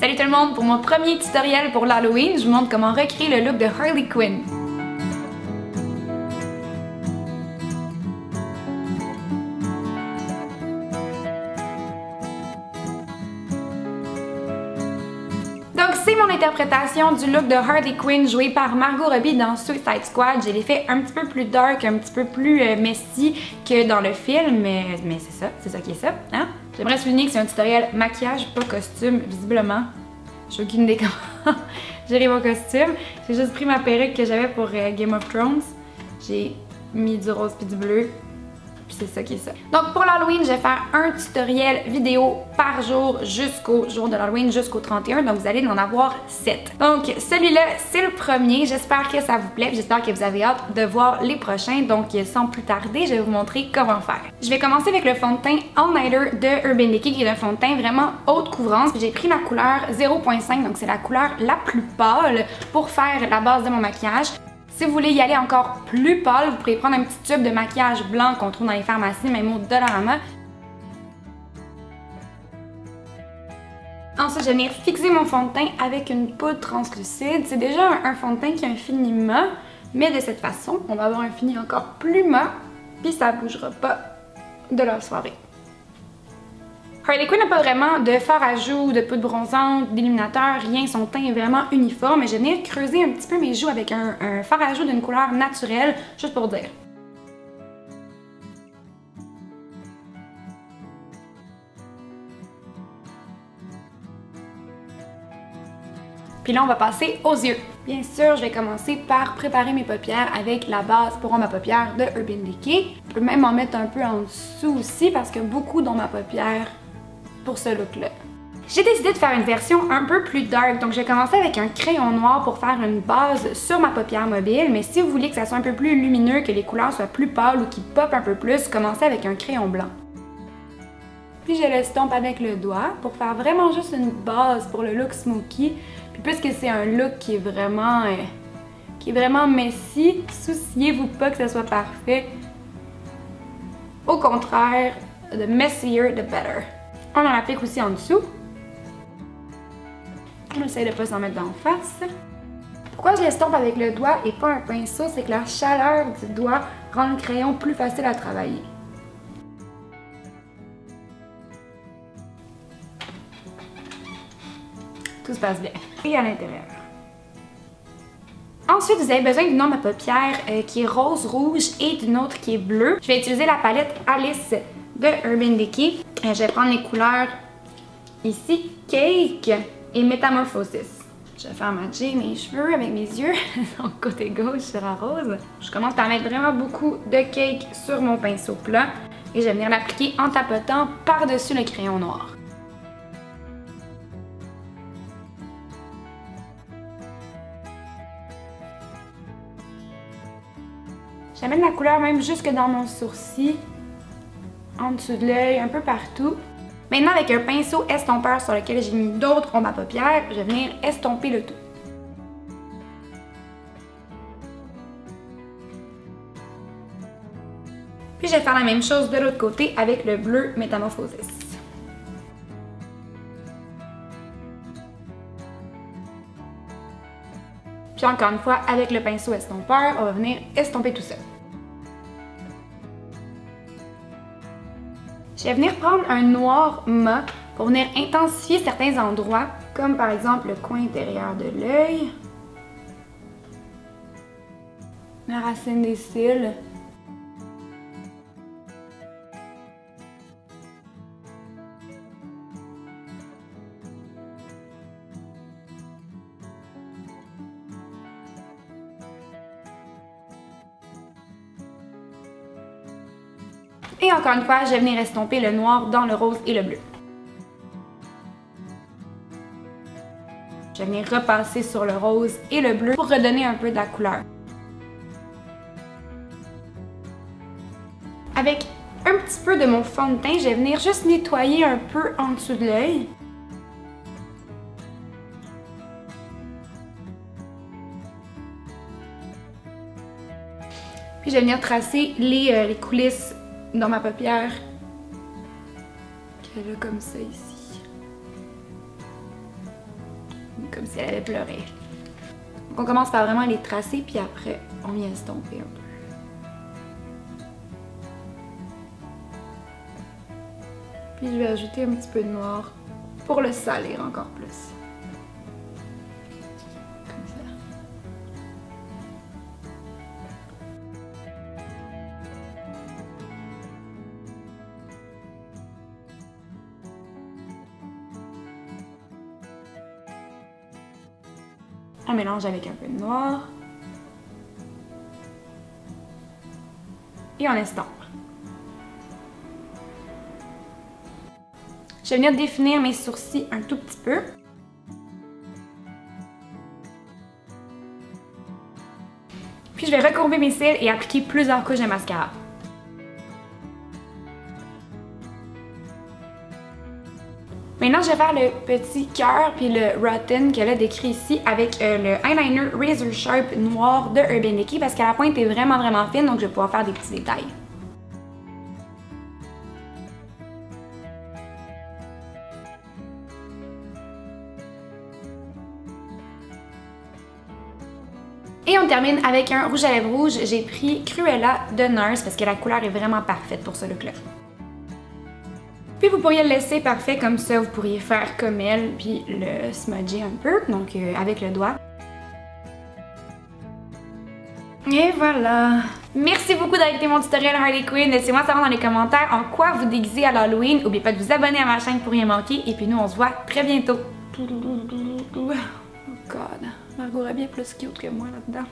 Salut tout le monde! Pour mon premier tutoriel pour l'Halloween, je vous montre comment recréer le look de Harley Quinn. Donc c'est mon interprétation du look de Harley Quinn joué par Margot Robbie dans Suicide Squad. J'ai les fait un petit peu plus dark, un petit peu plus messy que dans le film, mais c'est ça qui est ça, hein? J'aimerais souligner que c'est un tutoriel maquillage, pas costume, visiblement. J'ai aucune idée comment gérer mon costume. J'ai juste pris ma perruque que j'avais pour Game of Thrones. J'ai mis du rose puis du bleu. Puis c'est ça qui est ça. Donc pour l'Halloween, je vais faire un tutoriel vidéo par jour jusqu'au jour de l'Halloween, jusqu'au 31. Donc vous allez en avoir 7. Donc celui-là, c'est le premier. J'espère que ça vous plaît. J'espère que vous avez hâte de voir les prochains. Donc sans plus tarder, je vais vous montrer comment faire. Je vais commencer avec le fond de teint All Nighter de Urban Decay, qui est un fond de teint vraiment haute couvrance. J'ai pris la couleur 0.5, donc c'est la couleur la plus pâle pour faire la base de mon maquillage. Si vous voulez y aller encore plus pâle, vous pourrez prendre un petit tube de maquillage blanc qu'on trouve dans les pharmacies, même au Dollarama. Ensuite, je vais venir fixer mon fond de teint avec une poudre translucide. C'est déjà un fond de teint qui a un fini mat, mais de cette façon, on va avoir un fini encore plus mat, puis ça ne bougera pas de la soirée. Harley Quinn n'a pas vraiment de fard à joues, de poudre bronzante, d'illuminateur, rien. Son teint est vraiment uniforme. Je vais venir creuser un petit peu mes joues avec un fard à joues d'une couleur naturelle, juste pour dire. Puis là, on va passer aux yeux. Bien sûr, je vais commencer par préparer mes paupières avec la base pour ma paupière de Urban Decay. Je peux même en mettre un peu en dessous aussi parce qu'il y a beaucoup dans ma paupière pour ce look-là. J'ai décidé de faire une version un peu plus dark, donc je vais commencer avec un crayon noir pour faire une base sur ma paupière mobile, mais si vous voulez que ça soit un peu plus lumineux, que les couleurs soient plus pâles ou qui pop un peu plus, commencez avec un crayon blanc. Puis je l'estompe avec le doigt pour faire vraiment juste une base pour le look smoky. Puis puisque c'est un look qui est vraiment messy, souciez-vous pas que ça soit parfait. Au contraire, the messier, the better. On en applique aussi en dessous. On essaye de ne pas s'en mettre d'en face. Pourquoi je l'estompe avec le doigt et pas un pinceau, c'est que la chaleur du doigt rend le crayon plus facile à travailler. Tout se passe bien. Et à l'intérieur. Ensuite, vous avez besoin d'une autre paupière qui est rose-rouge et d'une autre qui est bleue. Je vais utiliser la palette Alice de Urban Decay. Je vais prendre les couleurs ici, Cake et Metamorphosis. Je vais faire matcher mes cheveux avec mes yeux. Donc côté gauche sera rose. Je commence par mettre vraiment beaucoup de Cake sur mon pinceau plat et je vais venir l'appliquer en tapotant par-dessus le crayon noir. J'amène la couleur même jusque dans mon sourcil, en dessous de l'œil, un peu partout. Maintenant, avec un pinceau estompeur sur lequel j'ai mis d'autres ronds à paupières, je vais venir estomper le tout. Puis je vais faire la même chose de l'autre côté avec le bleu Metamorphosis. Puis encore une fois, avec le pinceau estompeur, on va venir estomper tout ça. Je vais venir prendre un noir mat pour venir intensifier certains endroits, comme par exemple le coin intérieur de l'œil, la racine des cils, et encore une fois, je vais venir estomper le noir dans le rose et le bleu. Je vais venir repasser sur le rose et le bleu pour redonner un peu de la couleur. Avec un petit peu de mon fond de teint, je vais venir juste nettoyer un peu en dessous de l'œil. Puis je vais venir tracer les coulisses dans ma paupière, qu'elle a comme ça ici. comme si elle avait pleuré. Donc on commence par vraiment les tracer, puis après, on vient estomper un peu. Puis je vais ajouter un petit peu de noir pour le salir encore plus. Comme ça. On mélange avec un peu de noir. Et on estompe. Je vais venir définir mes sourcils un tout petit peu. Puis je vais recourber mes cils et appliquer plusieurs couches de mascara. Maintenant, je vais faire le petit cœur puis le rotten qu'elle a décrit ici avec le eyeliner Razor Sharp noir de Urban Decay parce que la pointe est vraiment fine, donc je vais pouvoir faire des petits détails. Et on termine avec un rouge à lèvres rouge. J'ai pris Cruella de NARS parce que la couleur est vraiment parfaite pour ce look-là. Puis vous pourriez le laisser parfait comme ça, vous pourriez faire comme elle, puis le smudger un peu, donc avec le doigt. Et voilà! Merci beaucoup d'avoir écouté mon tutoriel Harley Quinn. Laissez-moi savoir dans les commentaires en quoi vous déguisez à l'Halloween. N'oubliez pas de vous abonner à ma chaîne pour rien manquer. Et puis nous, on se voit très bientôt. Oh God! Margot Robbie est plus cute que moi là-dedans.